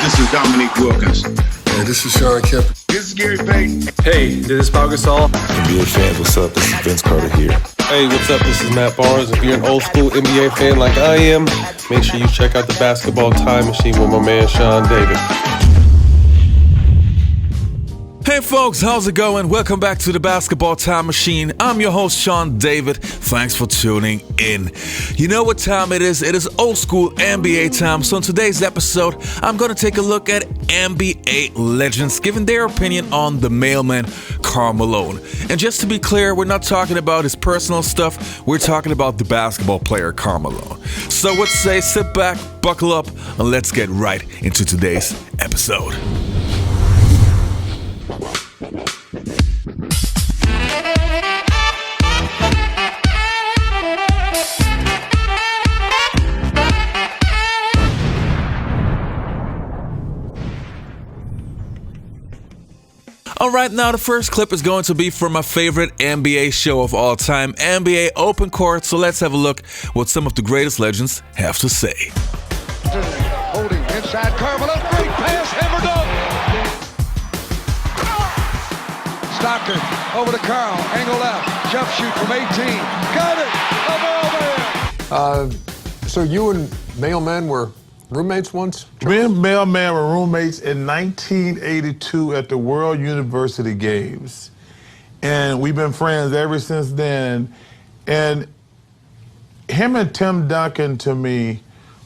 This is Dominique Wilkins. Hey, this is Sean Kemp. This is Gary Payton. Hey, this is Pau Gasol. NBA fans, what's up? This is Vince Carter here. Hey, what's up? This is Matt Barnes. If you're an old school NBA fan like I am, make sure you check out the Basketball Time Machine with my man Sean David. Hey folks, how's it going? Welcome back to the Basketball Time Machine. I'm your host, Sean David. Thanks for tuning in. You know what time it is? It is old school NBA time. So in today's episode, I'm going to take a look at NBA legends giving their opinion on the mailman, Karl Malone. And just to be clear, we're not talking about his personal stuff. We're talking about the basketball player, Karl Malone. So what say, sit back, buckle up, and let's get right into today's episode. Alright, now the first clip is going to be from my favorite NBA show of all time, NBA Open Court. So let's have a look what some of the greatest legends have to say. Holding inside Carmelo, great pass, hammer dunk. Stockton over to Karl, angle left, jump shoot from 18, got it, the mailman. So you and Mailman were roommates once? Me and Mailman were roommates in 1982 at the World University Games. And we've been friends ever since then. And him and Tim Duncan, to me,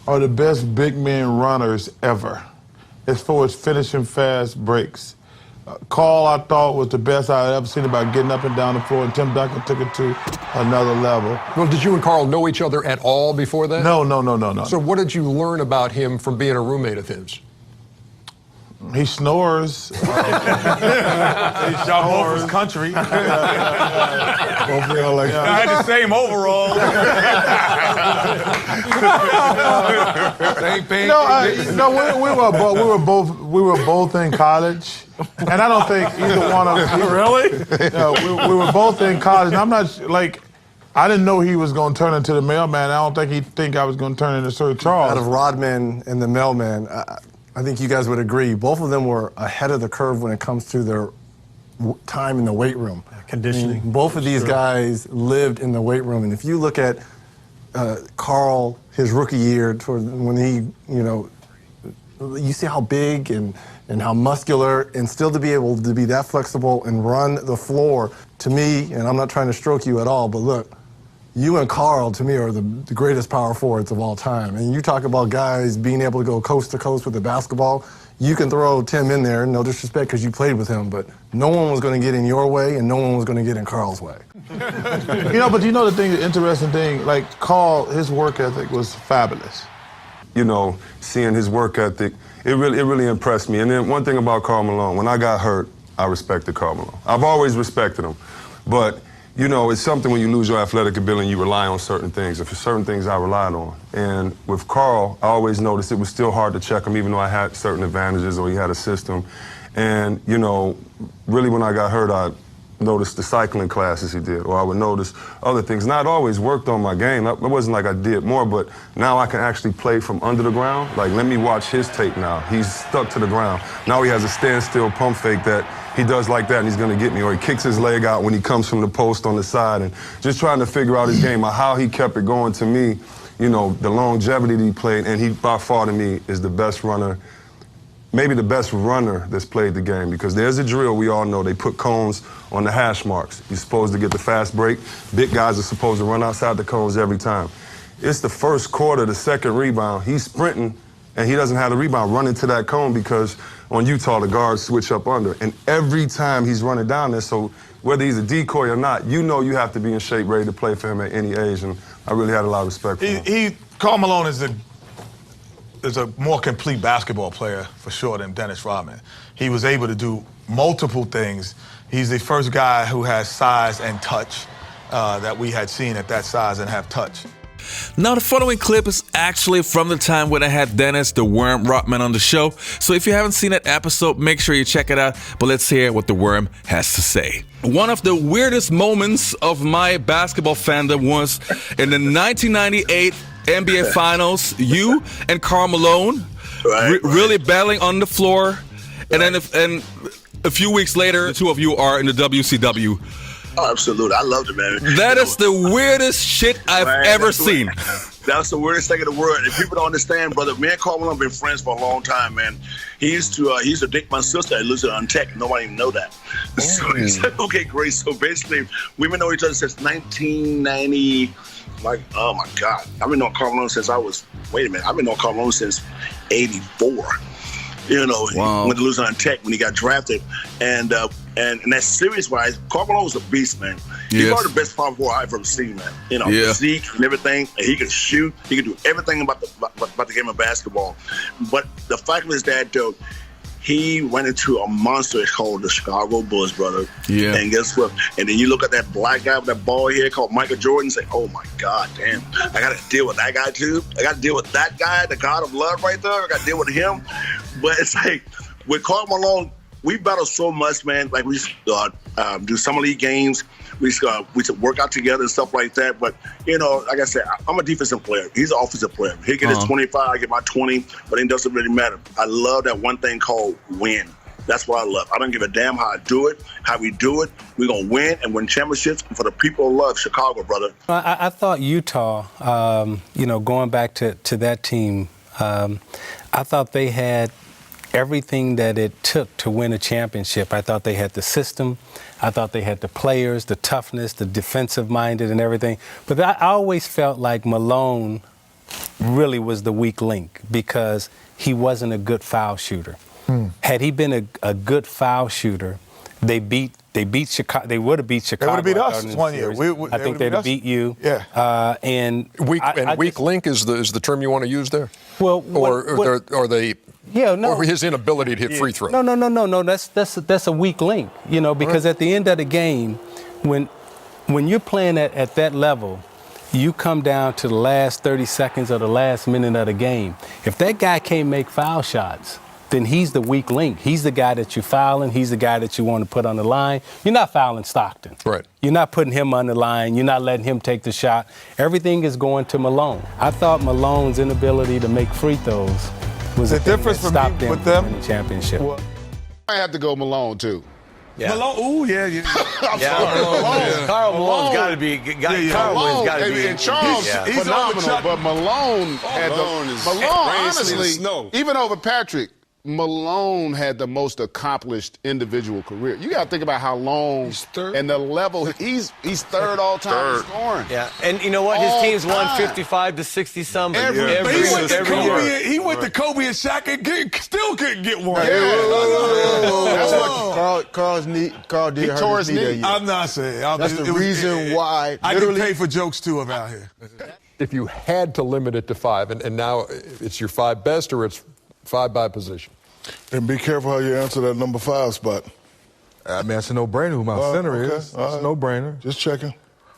are the best big men runners ever as far as finishing fast breaks. Karl, I thought, was the best I'd ever seen about getting up and down the floor, and Tim Duncan took it to another level. Well, did you and Karl know each other at all before that? No. So what did you learn about him from being a roommate of his? He snores. He's Y'all both was country. Both feel like I had the same overall. Same thing. We were both in college, and I don't think either one of us. Really? No, we were both in college. And I'm not like. I didn't know he was going to turn into the mailman. I don't think he'd think I was going to turn into Sir Charles. Out of Rodman and the mailman, I think you guys would agree. Both of them were ahead of the curve when it comes to their time in the weight room. Conditioning. Both of these guys lived in the weight room. And if you look at Karl, his rookie year, when he, you see how big and how muscular, and still to be able to be that flexible and run the floor, to me, and I'm not trying to stroke you at all, but look, you and Karl, to me, are the greatest power forwards of all time. And you talk about guys being able to go coast to coast with the basketball. You can throw Tim in there, no disrespect because you played with him, but no one was going to get in your way and no one was going to get in Karl's way. But the interesting thing, like Karl, his work ethic was fabulous. Seeing his work ethic, it really impressed me. And then one thing about Karl Malone, when I got hurt, I respected Karl Malone. I've always respected him, but it's something when you lose your athletic ability and you rely on certain things. And for certain things, I relied on. And with Karl, I always noticed it was still hard to check him, even though I had certain advantages or he had a system. And, really when I got hurt, I noticed the cycling classes he did, or I would notice other things. And I'd always worked on my game. It wasn't like I did more, but now I can actually play from under the ground. Like, let me watch his tape now. He's stuck to the ground. Now he has a standstill pump fake that he does like that, and he's going to get me. Or he kicks his leg out when he comes from the post on the side. And just trying to figure out his game, or how he kept it going, to me, the longevity that he played. And he, by far to me, is the best runner, maybe the best runner that's played the game. Because there's a drill we all know. They put cones on the hash marks. You're supposed to get the fast break. Big guys are supposed to run outside the cones every time. It's the first quarter, the second rebound. He's sprinting, and he doesn't have the rebound. Run into that cone because on Utah, the guards switch up under. And every time he's running down there, so whether he's a decoy or not, you have to be in shape, ready to play for him at any age. And I really had a lot of respect for him. Karl Malone is a more complete basketball player, for sure, than Dennis Rodman. He was able to do multiple things. He's the first guy who has size and touch that we had seen at that size and have touch. Now, the following clip is actually from the time when I had Dennis the Worm Rodman on the show. So if you haven't seen that episode, make sure you check it out. But let's hear what the Worm has to say. One of the weirdest moments of my basketball fandom was in the 1998 NBA Finals. You and Karl Malone really battling on the floor, and then a few weeks later, the two of you are in the WCW. Oh, absolutely. I loved it, man. That is the weirdest shit I've ever seen. That's the weirdest thing in the world. And people don't understand, brother. Me and Carl Malone have been friends for a long time, man. He used to date my sister at Lucy on Tech. Nobody even know that. So he's like, okay, great. So basically, we've been knowing each other since 1990. Like, oh my God. I've been knowing Carl Malone since I've been knowing Carl Malone since 84. You know, he went to Louisiana Tech when he got drafted. And that's serious-wise, Carl Malone was a beast, man. He's probably the best power forward I've ever seen, man. You know, physique and everything. And he could shoot. He could do everything about the game of basketball. But the fact is that, he went into a monster called the Chicago Bulls, brother. Yeah. And guess what? And then you look at that black guy with that ball here called Michael Jordan and say, oh, my God, damn. I got to deal with that guy, too. I got to deal with that guy, the God of love right there. I got to deal with him. But it's like, with Karl Malone, we battle so much, man. Like, we used to do summer league games. We used to work out together and stuff like that. But, you know, like I said, I'm a defensive player. He's an offensive player. He get his 25, I get my 20, but it doesn't really matter. I love that one thing called win. That's what I love. I don't give a damn how I do it, how we do it. We're going to win and win championships for the people who love Chicago, brother. I thought Utah, going back to that team, I thought they had everything that it took to win a championship. I thought they had the system. I thought they had the players, the toughness, the defensive-minded and everything. But I always felt like Malone really was the weak link because he wasn't a good foul shooter. Had he been a good foul shooter, they beat Chicago. They would have beat Chicago. They would have beat us one year. I think they'd have beat you. Yeah. And weak link is the term you want to use there. Well, or they. Yeah, no. Or his inability to hit free throws. No. That's a weak link. You know, because at the end of the game, when you're playing at that level, you come down to the last 30 seconds or the last minute of the game. If that guy can't make foul shots, then he's the weak link. He's the guy that you're fouling. He's the guy that you want to put on the line. You're not fouling Stockton. Right. You're not putting him on the line. You're not letting him take the shot. Everything is going to Malone. I thought Malone's inability to make free throws was the difference for me with them winning the championship. Well, I have to go Malone too. Yeah. Malone, ooh, yeah. I'm sorry. Malone. Carl Malone's got to be. Carl Malone's got to be. And Charles, he's phenomenal, but Malone had honestly, even over Patrick, Malone had the most accomplished individual career. You got to think about how long and the level. He's third all time in scoring. Yeah, and you know what? His team's won 55 to 60 something. Every year. He went to Kobe and Shaq and still couldn't get one. That's what Carl did. He tore his knee. I'm not saying. That's the reason why. I can pay for jokes too about here. If you had to limit it to 5, and now it's your 5 best or it's 5 by position. And be careful how you answer that number 5 spot. I mean, it's a no-brainer who my center is. It's a no-brainer. Just checking.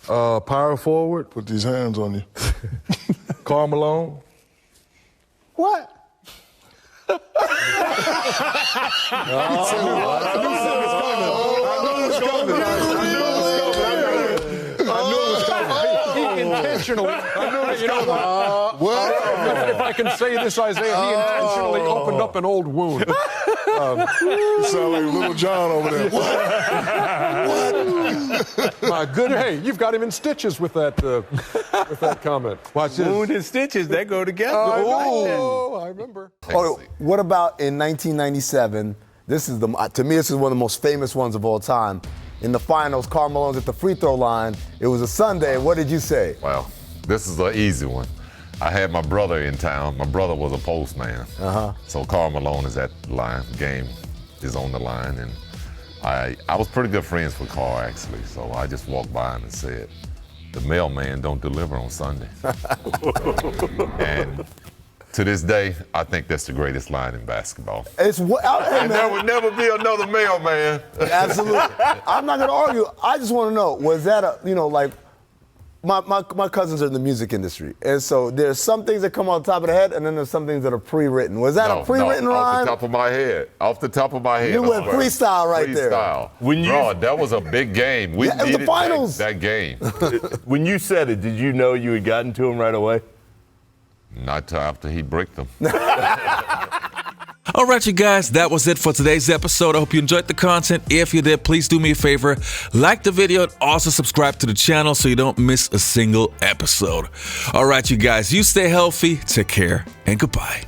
Power forward. Put these hands on you. Karl Malone. What? Intentionally. If I can say this, Isaiah, he intentionally opened up an old wound. You sound like Little John over there. What? My goodness. Hey, you've got him in stitches with that comment. Watch this. Wound and stitches, they go together. I remember. Oh, what about in 1997? To me, this is one of the most famous ones of all time. In the finals, Karl Malone's at the free throw line. It was a Sunday. What did you say? Well, this is an easy one. I had my brother in town. My brother was a postman. So Karl Malone is at the line. Game is on the line. And I was pretty good friends with Karl, actually. So I just walked by him and said, the mailman don't deliver on Sunday. And to this day, I think that's the greatest line in basketball. And there would never be another mailman. Absolutely. I'm not going to argue. I just want to know, was that my cousins are in the music industry, and so there's some things that come off the top of the head, and then there's some things that are pre-written. Was that a pre-written rhyme? Off the top of my head. Off the top of my head. You went freestyle right there. Bro, that was a big game. We needed the finals. That game. When you said it, did you know you had gotten to him right away? Not till after he bricked them. All right, you guys, that was it for today's episode. I hope you enjoyed the content. If you did, please do me a favor. Like the video and also subscribe to the channel so you don't miss a single episode. All right, you guys, you stay healthy, take care, and goodbye.